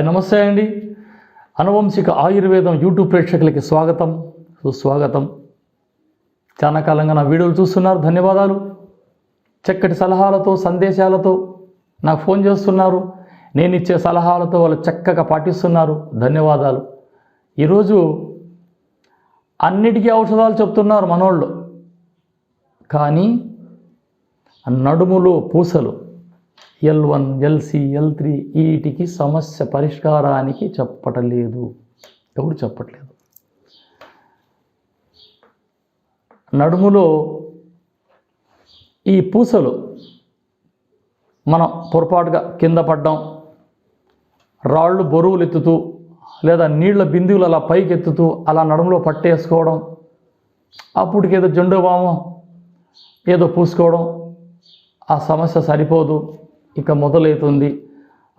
నమస్తే అండి. అనువంశిక ఆయుర్వేదం యూట్యూబ్ ప్రేక్షకులకి స్వాగతం, సుస్వాగతం. చాలా కాలంగా నా వీడియోలు చూస్తున్నారు, ధన్యవాదాలు. చక్కటి సలహాలతో, సందేశాలతో నాకు ఫోన్ చేస్తున్నారు. నేను ఇచ్చే సలహాలతో వాళ్ళు చక్కగా పాటిస్తున్నారు, ధన్యవాదాలు. ఈరోజు అన్నిటికీ ఔషధాలు చెప్తున్నారు మనోళ్ళు, కానీ నడుములో పూసలు L1, LC, L3 వీటికి సమస్య పరిష్కారానికి చెప్పట్లేదు, ఎవరు చెప్పట్లేదు. నడుములో ఈ పూసలు మనం పొరపాటుగా కింద పడ్డం, రాళ్ళు బరువులు ఎత్తుతూ లేదా నీళ్ల బిందువులు అలా పైకి ఎత్తుతూ అలా నడుములో పట్టేసుకోవడం, అప్పటికేదో జెండు బామం ఏదో పూసుకోవడం, ఆ సమస్య సరిపోదు, ఇక మొదలవుతుంది.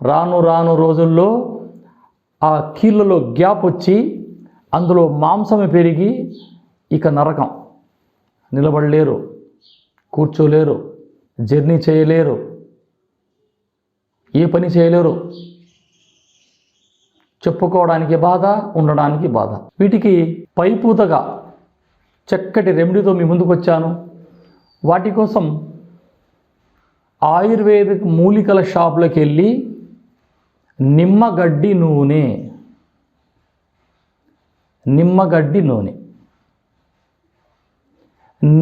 రాను రాను రోజుల్లో ఆ కీళ్ళలో గ్యాప్ వచ్చి అందులో మాంసమే పెరిగి ఇక నరకం. నిలబడలేరు, కూర్చోలేరు, జర్నీ చేయలేరు, ఏ పని చేయలేరు. చెప్పుకోవడానికి బాధ, ఉండడానికి బాధ. వీటికి పైపూతగా చక్కటి రెమెడీతో మీ ముందుకు వచ్చాను. వాటి కోసం ఆయుర్వేదిక్ మూలికల షాప్లోకి వెళ్ళి నిమ్మగడ్డి నూనె,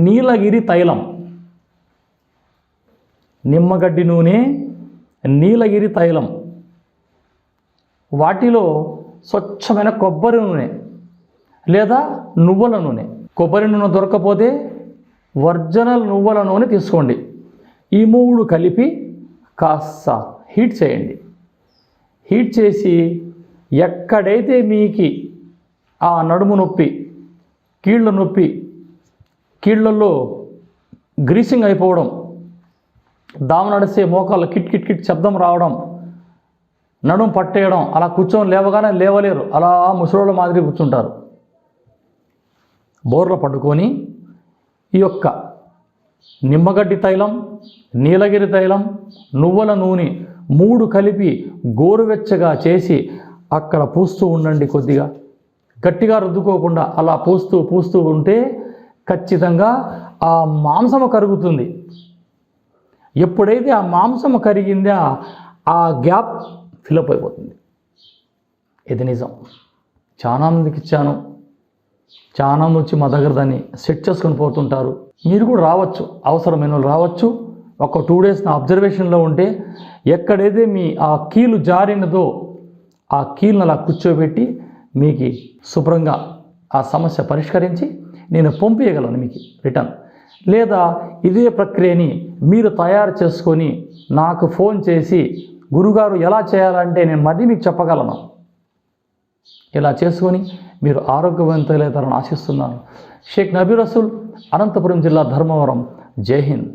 నీలగిరి తైలం, నిమ్మగడ్డి నూనె, నీలగిరి తైలం, వాటిలో స్వచ్ఛమైన కొబ్బరి నూనె లేదా నువ్వుల నూనె. కొబ్బరి నూనె దొరకకపోతే ఒరిజినల్ నువ్వుల నూనె తీసుకోండి. ఈ మూడు కలిపి కాస్త హీట్ చేయండి. హీట్ చేసి ఎక్కడైతే మీకు ఆ నడుము నొప్పి, కీళ్ళ నొప్పి, కీళ్ళల్లో గ్రీసింగ్ అయిపోవడం, దామ నడిస్తే మోకాళ్ళు కిట్ కిట్ కిట్ శబ్దం రావడం, నడుము పట్టేయడం, అలా కూర్చొని లేవగానే లేవలేరు, అలా ముసలోళ్ళ మాదిరి కూర్చుంటారు. బోర్ల పట్టుకొని ఈ యొక్క నిమ్మగడ్డి తైలం, నీలగిరి తైలం, నువ్వుల నూనె మూడు కలిపి గోరువెచ్చగా చేసి అక్కడ పూస్తూ ఉండండి. కొద్దిగా గట్టిగా రుద్దుకోకుండా అలా పూస్తూ ఉంటే ఖచ్చితంగా ఆ మాంసము కరుగుతుంది. ఎప్పుడైతే ఆ మాంసము కరిగిందో ఆ గ్యాప్ ఫిలప్ అయిపోతుంది. ఇది నిజం. చాలా మందికి ఇచ్చాను, చాలా మంది వచ్చి మా దగ్గర దాన్ని సెట్ చేసుకొని పోతుంటారు. మీరు కూడా రావచ్చు, అవసరమైన వాళ్ళు రావచ్చు. ఒక 2 days నా అబ్జర్వేషన్లో ఉంటే ఎక్కడైతే మీ ఆ కీలు జారినదో ఆ కీలును అలా కూర్చోబెట్టి మీకు శుభ్రంగా ఆ సమస్య పరిష్కరించి నేను పంపించగలను మీకు రిటర్న్. లేదా ఇదే ప్రక్రియని మీరు తయారు చేసుకొని నాకు ఫోన్ చేసి గురుగారు ఎలా చేయాలంటే నేను మళ్ళీ మీకు చెప్పగలను. ఇలా చేసుకొని మీరు ఆరోగ్యవంతులైతారని ఆశిస్తున్నాను. షేక్ నబీ రసూల్, అనంతపురం జిల్లా, ధర్మవరం. జై హింద్.